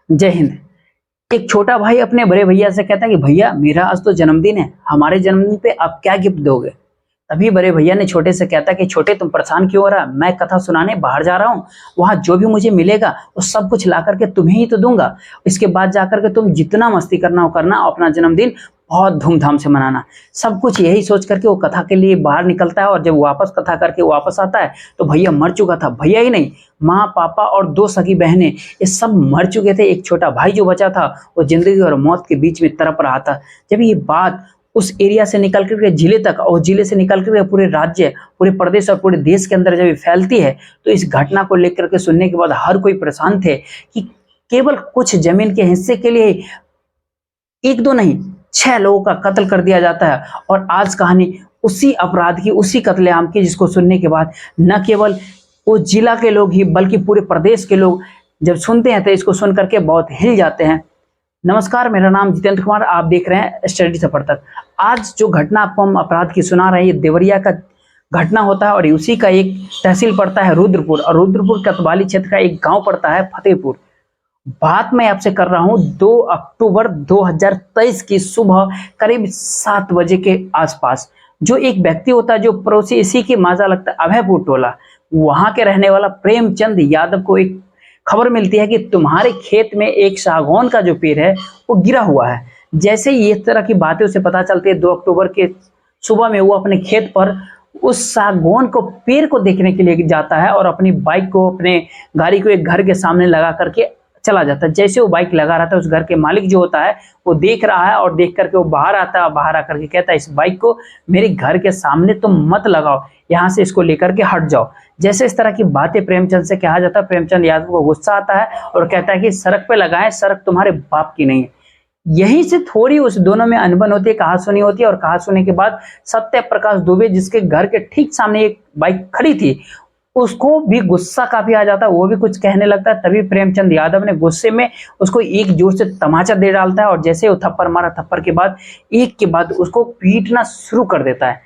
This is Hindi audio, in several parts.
जय हिंद। एक छोटा भाई अपने बड़े भैया से कहता है कि भैया मेरा आज तो जन्मदिन है, हमारे जन्मदिन पे आप क्या गिफ्ट दोगे? तभी बड़े भैया ने छोटे से कहता कि छोटे तुम परेशान क्यों हो रहा? मैं कथा सुनाने बाहर जा रहा हूँ, वहाँ जो भी मुझे मिलेगा वो सब कुछ ला करके तुम्हें ही तो दूंगा। इसके बाद जाकर के तुम जितना मस्ती करना हो करना, अपना जन्मदिन बहुत धूमधाम से मनाना। सब कुछ यही सोच करके वो कथा के लिए बाहर निकलता है और जब वापस कथा करके वापस आता है तो भैया मर चुका था। भैया ही नहीं, माँ पापा और दो सगी बहनें ये सब मर चुके थे। एक छोटा भाई जो बचा था वो जिंदगी और मौत के बीच में तड़प रहा था। जब ये बात उस एरिया से निकल करके जिले तक और जिले से निकल करके पूरे राज्य, पूरे प्रदेश और पूरे देश के अंदर जब ये फैलती है तो इस घटना को लेकर के सुनने के बाद हर कोई परेशान थे कि केवल कुछ जमीन के हिस्से के लिए एक दो नहीं 6 लोगों का कत्ल कर दिया जाता है। और आज कहानी उसी अपराध की, उसी कत्लेआम की, जिसको सुनने के बाद न केवल वो जिला के लोग ही बल्कि पूरे प्रदेश के लोग जब सुनते हैं तो इसको सुन करके बहुत हिल जाते हैं। नमस्कार, मेरा नाम जितेंद्र कुमार, आप देख रहे हैं स्टडी सफर तक। आज जो घटना आपको हम अपराध की सुना रहे हैं, ये देवरिया का घटना होता है और उसी का एक तहसील पड़ता है रुद्रपुर, और रुद्रपुर कतवाली क्षेत्र का एक गांव पड़ता है फतेहपुर। बात मैं आपसे कर रहा हूं 2 अक्टूबर 2023 की सुबह करीब 7 बजे के आसपास। जो एक व्यक्ति होता है जो पड़ोसी इसी के माजा लगता है अभयपुर टोला, वहां के रहने वाला प्रेमचंद यादव को एक खबर मिलती है कि तुम्हारे खेत में एक सागौन का जो पेड़ है वो गिरा हुआ है। जैसे ही इस तरह की बातें उसे पता चलती है, 2 अक्टूबर के सुबह में वो अपने खेत पर उस सागौन को पेड़ को देखने के लिए जाता है और अपनी बाइक को, अपने गाड़ी को एक घर के सामने लगा करके चला जाता है। जैसे वो बाइक लगा रहा था, उस घर के मालिक जो होता है वो देख रहा है और देख करके वो बाहर आता है। बाहर आकर के कहता है इस बाइक को मेरे घर के सामने तुम मत लगाओ, यहाँ से इसको लेकर के हट जाओ। जैसे इस तरह की बातें प्रेमचंद से कहा जाता है, प्रेमचंद यादव को गुस्सा आता है और कहता है कि सड़क पे लगाएं, सड़क तुम्हारे बाप की नहीं है। यहीं से थोड़ी उस दोनों में अनबन होती है, कहासुनी होती है। और कहासुनी के बाद सत्य प्रकाश दुबे, जिसके घर के ठीक सामने एक बाइक खड़ी थी, उसको भी गुस्सा काफी आ जाता है, वो भी कुछ कहने लगता है। तभी प्रेमचंद यादव ने गुस्से में उसको एक जोर से तमाचा दे डालता है और जैसे वो थप्पड़ मारा, थप्पड़ के बाद एक के बाद उसको पीटना शुरू कर देता है।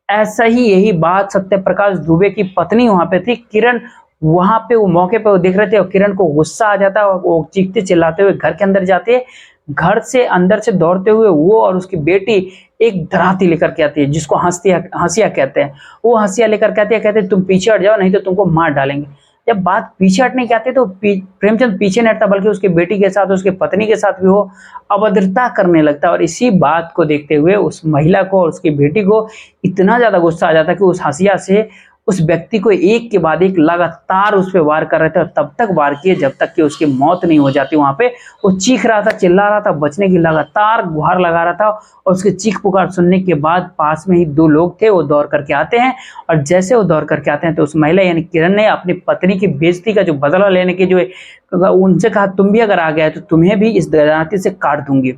ऐसा ही यही बात सत्य प्रकाश दुबे की पत्नी वहां पे थी किरण, वहां पे वो मौके पे वो देख रहे थे और किरण को गुस्सा आ जाता है और वो चीखते चिल्लाते हुए घर के अंदर जाते हैं। घर से अंदर से दौड़ते हुए वो और उसकी बेटी एक धराती लेकर के आती है, जिसको हंसिया कहते हैं। वो हंसिया लेकर कहते तुम पीछे हट जाओ नहीं तो तुमको मार डालेंगे। जब बात पीछे हटने की आती है तो प्रेमचंद पीछे नहीं हटता, बल्कि उसकी बेटी के साथ, उसके पत्नी के साथ भी वो अभद्रता करने लगता है। और इसी बात को देखते हुए उस महिला को और उसकी बेटी को इतना ज्यादा गुस्सा आ जाता है कि उस हंसिया से उस व्यक्ति को एक के बाद एक लगातार उस पर वार कर रहे थे और तब तक वार किए जब तक कि उसकी मौत नहीं हो जाती। वहां पे वो चीख रहा था, चिल्ला रहा था, बचने की लगातार गुहार लगा रहा था। और उसके चीख पुकार सुनने के बाद पास में ही 2 लोग थे, वो दौड़ करके आते हैं। और जैसे वो दौड़ करके आते हैं तो उस महिला यानी किरण ने अपनी पत्नी की बेइज्जती का जो बदला लेने की जो उनसे कहा तुम भी अगर आ गए तो तुम्हें भी इस दराती से काट दूंगी।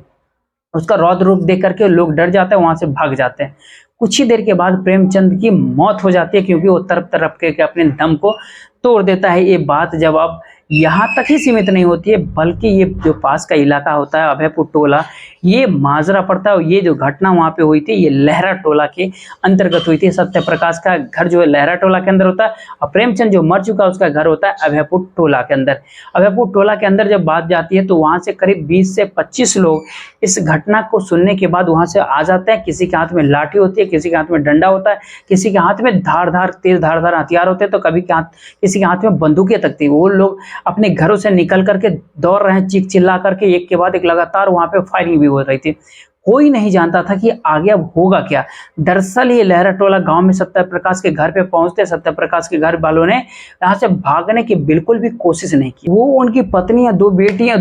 उसका रौद्र रूप देख करके लोग डर जाते हैं, वहां से भाग जाते हैं। कुछ ही देर के बाद प्रेमचंद की मौत हो जाती है, क्योंकि वो तरफ तरफ के अपने दम को तोड़ देता है। ये बात जब अब यहाँ तक ही सीमित नहीं होती है, बल्कि ये जो पास का इलाका होता है अभयपुर टोला, ये माजरा पड़ता है। और ये जो घटना वहां पे हुई थी ये लहरा टोला के अंतर्गत हुई थी। सत्य प्रकाश का घर जो है लहरा टोला के अंदर होता है और प्रेमचंद जो मर चुका है उसका घर होता है अभयपुर टोला के अंदर। अभयपुर टोला के अंदर जब बात जाती है तो वहां से करीब 20 से 25 लोग इस घटना को सुनने के बाद वहां से आ जाते हैं। किसी के हाथ में लाठी होती है, किसी के हाथ में डंडा होता है, किसी के हाथ में तेज धारदार हथियार होते हैं, तो किसी के हाथ में बंदूकें तक थी। वो लोग अपने घरों से निकल करके दौड़ रहे हैं, चीख चिल्ला करके, एक के बाद एक लगातार वहां पे फायरिंग भी हो रही थी। कोई नहीं जानता था कि आगे अब होगा क्या। दरअसल ये लहरा टोला गांव में सत्य प्रकाश के घर पे पहुंचते सत्य प्रकाश के घर वालों ने यहाँ से भागने की बिल्कुल भी कोशिश नहीं की। वो उनकी पत्नियां, 2 बेटियां,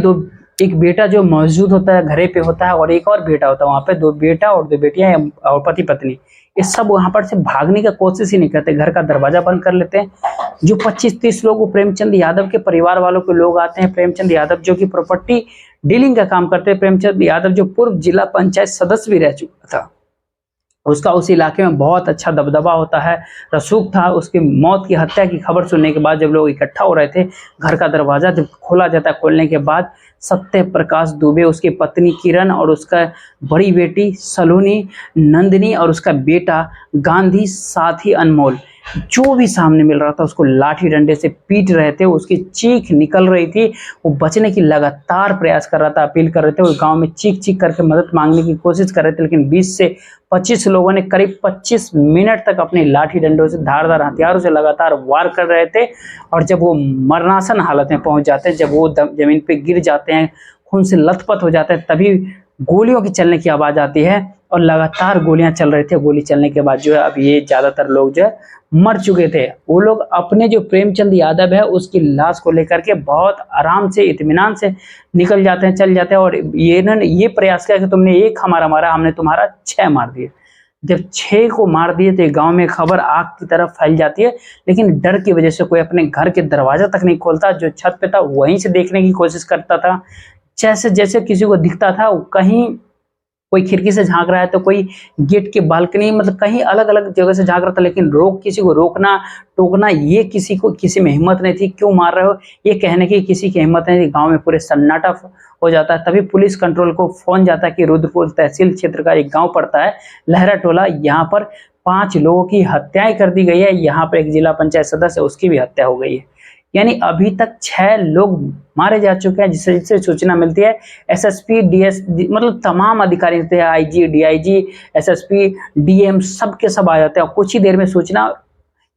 एक बेटा जो मौजूद होता है घरे पे होता है और एक और बेटा होता है। वहां पे 2 बेटा और 2 बेटियां और पति पत्नी, ये सब वहां पर से भागने की कोशिश ही नहीं करते, घर का दरवाजा बंद कर लेते हैं। जो 25-30 लोग प्रेमचंद यादव के परिवार वालों के लोग आते हैं। प्रेमचंद यादव जो कि प्रॉपर्टी डीलिंग का काम करते हैं, प्रेमचंद यादव जो पूर्व जिला पंचायत सदस्य भी रह चुका था, उसका उस इलाके में बहुत अच्छा दबदबा होता है, रसूख था। उसकी मौत की, हत्या की खबर सुनने के बाद जब लोग इकट्ठा हो रहे थे, घर का दरवाजा जब खोला जाता है, खोलने के बाद सत्य प्रकाश दुबे, उसकी पत्नी किरण और उसका बड़ी बेटी सलोनी, नंदिनी और उसका बेटा गांधी, साथ ही अनमोल, जो भी सामने मिल रहा था उसको लाठी डंडे से पीट रहे थे, उसकी चीख निकल रही थी, वो बचने की लगातार प्रयास कर रहा था, अपील कर रहे थे, वो गांव में चीख चीख करके मदद मांगने की कोशिश कर रहे थे, लेकिन 20 से 25 लोगों ने करीब 25 मिनट तक अपने लाठी डंडों से, धारदार हथियारों से लगातार वार कर रहे थे। और जब वो मरणासन हालत में पहुंच जाते हैं, जब वो जमीन पे गिर जाते हैं, खून से लथपथ हो जाते हैं, तभी गोलियों की चलने की आवाज आती है और लगातार गोलियां चल रही थी। गोली चलने के बाद जो है अब ये ज्यादातर लोग जो है मर चुके थे। वो लोग अपने जो प्रेमचंद यादव है उसकी लाश को लेकर के बहुत आराम से, इत्मीनान से निकल जाते हैं, चल जाते हैं। और ये इन्होंने ये प्रयास किया कि तुमने एक हमारा मारा, हमने तुम्हारा 6 मार दिए। जब 6 को मार दिए तो गांव में खबर आग की तरफ फैल जाती है, लेकिन डर की वजह से कोई अपने घर के दरवाजा तक नहीं खोलता। जो छत पे था वहीं से देखने की कोशिश करता था। जैसे जैसे किसी को दिखता था, कहीं कोई खिड़की से झांक रहा है तो कोई गेट के बालकनी, मतलब कहीं अलग अलग जगह से झांक रहा था, लेकिन किसी को रोकना टोकना ये किसी में हिम्मत नहीं थी। क्यों मार रहे हो ये कहने की किसी की हिम्मत नहीं थी। गांव में पूरे सन्नाटा हो जाता है। तभी पुलिस कंट्रोल को फोन जाता है कि रुद्रपुर तहसील क्षेत्र का एक गांव पड़ता है लहरा टोला, यहाँ पर 5 लोगों की हत्याएं कर दी गई है। यहाँ पर एक जिला पंचायत सदस्य उसकी भी हत्या हो गई है। यानी अभी तक 6 लोग मारे जा चुके हैं। जिससे सूचना मिलती है एसएसपी डीएस, मतलब तमाम अधिकारी होते हैं, आईजी डीआईजी एसएसपी डीएम सब के सब आ जाते हैं। कुछ ही देर में सूचना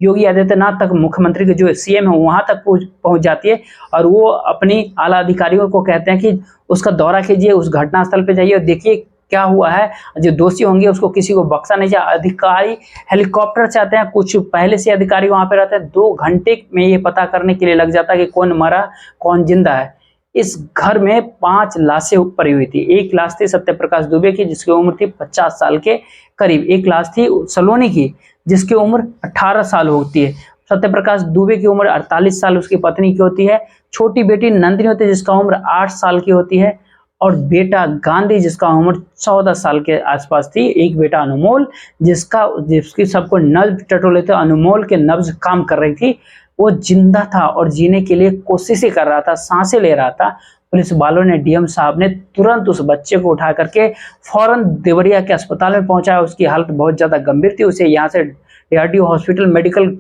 योगी आदित्यनाथ तक, मुख्यमंत्री के जो सीएम है वहां तक पहुंच जाती है। और वो अपनी आला अधिकारियों को कहते हैं कि उसका दौरा कीजिए, उस घटनास्थल पे जाइए और देखिए क्या हुआ है। जो दोषी होंगे उसको किसी को बख्शा नहीं जाए। अधिकारी हेलीकॉप्टर से आते हैं, कुछ पहले से अधिकारी वहां पे रहते हैं। 2 घंटे में ये पता करने के लिए लग जाता है कि कौन मरा कौन जिंदा है। इस घर में 5 लाशें पड़ी हुई थी। एक लाश थी सत्यप्रकाश दुबे की जिसकी उम्र थी 50 साल के करीब। एक लाश थी सलोनी की जिसकी उम्र 18 साल होती है। सत्यप्रकाश दुबे की उम्र 48 साल उसकी पत्नी की होती है। छोटी बेटी नंदिनी होती है जिसका उम्र 8 साल की होती है। और बेटा गांधी जिसका उम्र 14 साल के आसपास थी। एक बेटा अनमोल जिसकी सबको नब्ज टटोले थे, अनमोल के नब्ज काम कर रही थी। वो जिंदा था और जीने के लिए कोशिशें कर रहा था, सांसें ले रहा था। पुलिस वालों ने, डीएम साहब ने तुरंत उस बच्चे को उठा करके फौरन देवरिया के अस्पताल में पहुंचाया। उसकी हालत बहुत ज्यादा गंभीर थी। उसे यहाँ से DRDO hospital, medical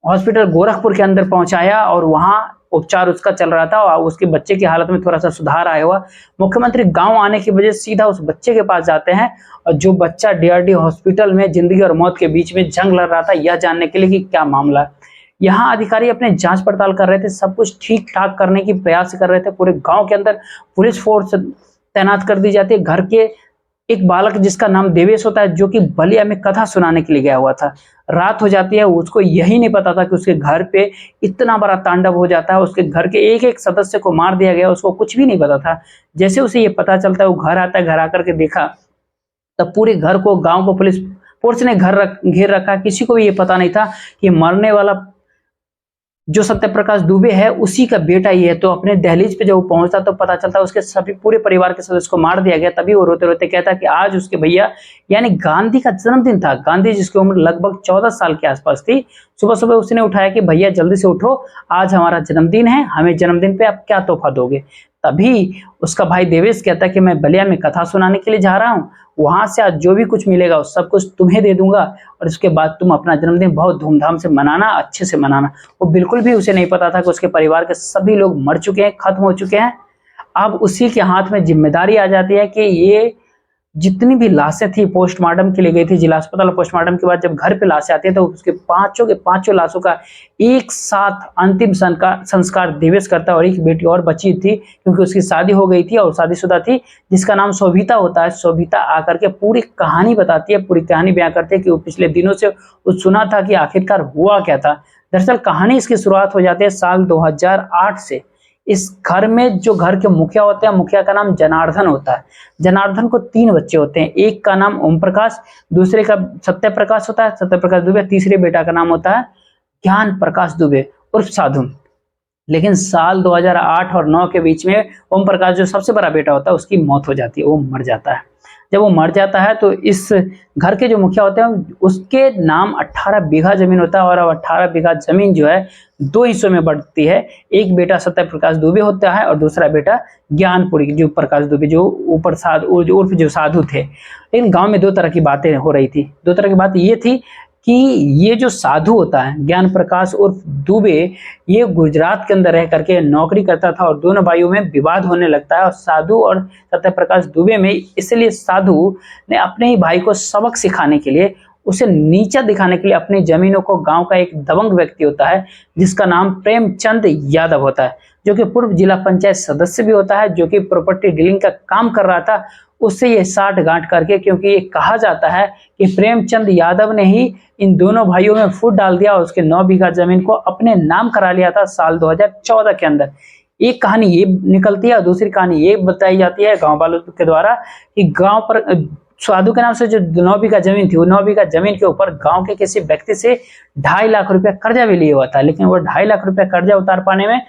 hospital Gorakhpur के अंदर पहुंचाया और वहां उपचार उसका चल रहा था और उसके बच्चे की हालत में थोड़ा सा सुधार आया हुआ। मुख्यमंत्री गांव आने की वजह से सीधा उस बच्चे के पास जाते हैं और जो बच्चा डीआरडीओ हॉस्पिटल में जिंदगी और मौत के बीच में जंग लड़ रहा था, यह जानने के लिए कि क्या मामला है। यहाँ अधिकारी अपने जांच पड़ताल कर रहे थे, सब कुछ ठीक ठाक करने की प्रयास कर रहे थे। पूरे गांव के अंदर पुलिस फोर्स तैनात कर दी जाती है। घर के एक बालक जिसका नाम देवेश होता है, जो कि बलिया में कथा सुनाने के लिए गया हुआ था, रात हो जाती है। उसको यही नहीं पता था कि उसके घर पे इतना बड़ा तांडव हो जाता है। उसके घर के एक एक सदस्य को मार दिया गया, उसको कुछ भी नहीं पता था। जैसे उसे ये पता चलता है वो घर आता है। घर आकर के देखा तब पूरे घर को, गांव को पुलिस फोर्स ने घेर रखा। किसी को भी ये पता नहीं था कि मरने वाला जो सत्यप्रकाश दुबे है उसी का बेटा ही है। तो अपने दहलीज पे जब वो पहुंचता तो पता चलता उसके सभी पूरे परिवार के सदस्य को मार दिया गया। तभी वो रोते रोते कहता कि आज उसके भैया यानी गांधी का जन्मदिन था। गांधी जिसकी उम्र लगभग 14 साल के आसपास थी। सुबह सुबह उसने उठाया कि भैया जल्दी से उठो, आज हमारा जन्मदिन है, हमें जन्मदिन पे आप क्या तोहफा दोगे। तभी उसका भाई देवेश कहता कि मैं बलिया में कथा सुनाने के लिए जा रहा हूँ, वहां से आज जो भी कुछ मिलेगा उस सब कुछ तुम्हें दे दूंगा और उसके बाद तुम अपना जन्मदिन बहुत धूमधाम से मनाना, अच्छे से मनाना। वो बिल्कुल भी उसे नहीं पता था कि उसके परिवार के सभी लोग मर चुके हैं, खत्म हो चुके हैं। अब उसी के हाथ में जिम्मेदारी आ जाती है कि ये जितनी भी लाशें थी पोस्टमार्टम के लिए गई थी जिला अस्पताल। पोस्टमार्टम के बाद जब घर पे लाशें आती है तो उसके पांचों के पांचों लाशों का एक साथ अंतिम संस्कार देवेश करता है। और एक बेटी और बची थी क्योंकि उसकी शादी हो गई थी और शादीशुदा थी, जिसका नाम शोभिता होता है। शोभिता आकर के पूरी कहानी बताती है, पूरी कहानी बयां करती है कि वो पिछले दिनों से वो सुना था कि आखिरकार हुआ क्या था। दरअसल कहानी इसकी शुरुआत हो जाती है साल 2008 से। इस घर में जो घर के मुखिया होते हैं, मुखिया का नाम जनार्दन होता है। जनार्दन को 3 बच्चे होते हैं। एक का नाम ओम प्रकाश, दूसरे का सत्य प्रकाश होता है, सत्य प्रकाश दुबे। तीसरे बेटा का नाम होता है ज्ञान प्रकाश दुबे उर्फ साधु। लेकिन साल 2008 और 9 के बीच में ओम प्रकाश जो सबसे बड़ा बेटा होता है उसकी मौत हो जाती है, वो मर जाता है। जब वो मर जाता है तो इस घर के जो मुखिया होते हैं उसके नाम 18 बीघा जमीन होता है। और अब 18 बीघा जमीन जो है 2 हिस्सों में बढ़ती है। एक बेटा सत्य प्रकाश दुबे होता है और दूसरा बेटा ज्ञानपुरी जो प्रकाश दुबे जो ऊपर उर्फ जो साधु थे। लेकिन गांव में 2 तरह की बातें हो रही थी। 2 तरह की बात ये थी कि ये जो साधु होता है ज्ञान प्रकाश उर्फ दुबे, ये गुजरात के अंदर रह करके नौकरी करता था और दोनों भाइयों में विवाद होने लगता है। और साधु और सत्य प्रकाश दुबे में, इसलिए साधु ने अपने ही भाई को सबक सिखाने के लिए, उसे नीचा दिखाने के लिए अपनी जमीनों को, गांव का एक दबंग व्यक्ति होता है जिसका नाम प्रेमचंद यादव होता है, जो कि पूर्व जिला पंचायत सदस्य भी होता है, जो कि प्रॉपर्टी डीलिंग का काम कर रहा था, उससे ये साठ गांठ करके, क्योंकि ये कहा जाता है कि प्रेमचंद यादव ने ही इन दोनों भाइयों में फूट डाल दिया और उसके 9 बीघा जमीन को अपने नाम करा लिया था साल 2014 के अंदर। एक कहानी ये निकलती है और दूसरी कहानी ये बताई जाती है गांव वालों के द्वारा कि गांव पर साधु के नाम से जो 9 बीघा जमीन थी, वो 9 बीघा जमीन के ऊपर गांव के किसी व्यक्ति से 2.5 लाख रुपया कर्जा भी लिया हुआ था, लेकिन वो 2.5 लाख रुपया कर्जा उतार पाने में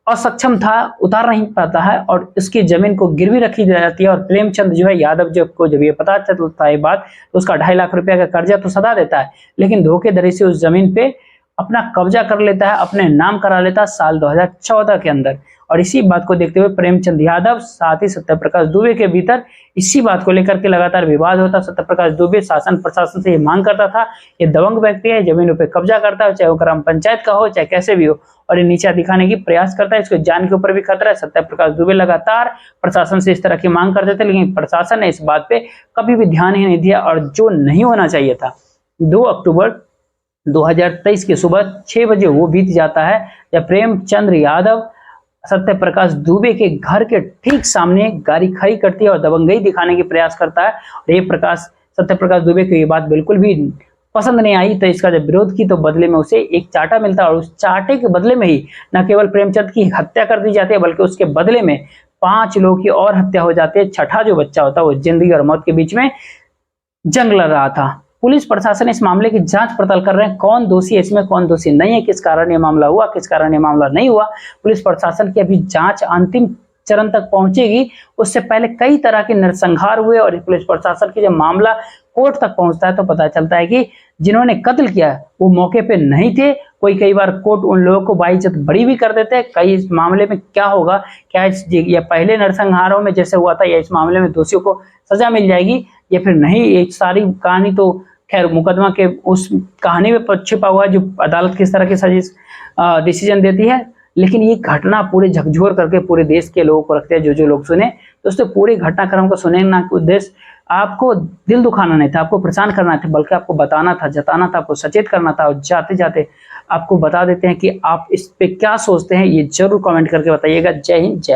असक्षम था, उतार नहीं पाता है और इसकी जमीन को गिरवी रखी जाती है। और प्रेमचंद जो है यादव को जब ये पता चलता है बात, तो उसका 2.5 लाख रुपया का कर्जा तो सदा देता है, लेकिन धोखेधड़ी से उस जमीन पे अपना कब्जा कर लेता है, अपने नाम करा लेता है साल 2014 के अंदर। और इसी बात को देखते हुए प्रेमचंद यादव साथ ही सत्य प्रकाश दुबे के भीतर इसी बात को लेकर के लगातार विवाद होता। सत्य प्रकाश दुबे शासन प्रशासन से ये मांग करता था, ये दबंग व्यक्ति है, जमीनों पे कब्जा करता है, चाहे वो ग्राम पंचायत का हो चाहे कैसे भी हो, और ये नीचा दिखाने की प्रयास करता है, इसको जान के ऊपर भी खतरा है। सत्य प्रकाश दुबे लगातार प्रशासन से इस तरह की मांग करते थे, लेकिन प्रशासन ने इस बात पे कभी भी ध्यान ही नहीं दिया। और जो नहीं होना चाहिए था, 2 अक्टूबर 2023 की सुबह 6 बजे वो बीत जाता है जब प्रेमचंद यादव सत्य प्रकाश दुबे के घर के ठीक सामने गाड़ी खड़ी करती है और दबंगई दिखाने की प्रयास करता है। और ये सत्य प्रकाश दुबे को ये बात बिल्कुल भी पसंद नहीं आई, तो इसका जब विरोध की तो बदले में उसे एक चाटा मिलता है और उस चाटे के बदले में ही न केवल प्रेमचंद की हत्या कर दी जाती है, बल्कि उसके बदले में 5 लोगों की और हत्या हो जाती है। छठा जो बच्चा होता है वो जिंदगी और मौत के बीच में जंग लड़ रहा था। पुलिस प्रशासन इस मामले की जांच पड़ताल कर रहे हैं, कौन दोषी है इसमें, कौन दोषी नहीं है, किस कारण ये मामला हुआ, किस कारण ये मामला नहीं हुआ। पुलिस प्रशासन की अभी जांच अंतिम चरण तक पहुंचेगी, उससे पहले कई तरह के नरसंहार हुए और पुलिस प्रशासन की जब मामला कोर्ट तक पहुंचता है तो पता चलता है कि जिन्होंने कत्ल किया वो मौके पे नहीं थे। कई बार कोर्ट उन लोगों को बाइज्जत बरी भी कर देते हैं। कई इस मामले में क्या होगा, क्या या पहले नरसंहारों में जैसे हुआ था, या इस मामले में दोषियों को सजा मिल जाएगी या फिर नहीं, ये सारी कहानी तो खैर मुकदमा के उस कहानी में छिपा हुआ है जो अदालत किस तरह की डिसीजन देती है। लेकिन ये घटना पूरे झकझोर करके पूरे देश के लोगों को रखते हैं। जो लोग सुने दोस्तों, पूरे घटनाक्रम को सुने ना, उद्देश्य आपको दिल दुखाना नहीं था, आपको परेशान करना था, बल्कि आपको बताना था, जताना था, आपको सचेत करना था। और जाते जाते आपको बता देते हैं कि आप इस पे क्या सोचते हैं, ये जरूर कमेंट करके बताइएगा। जय हिंद, जय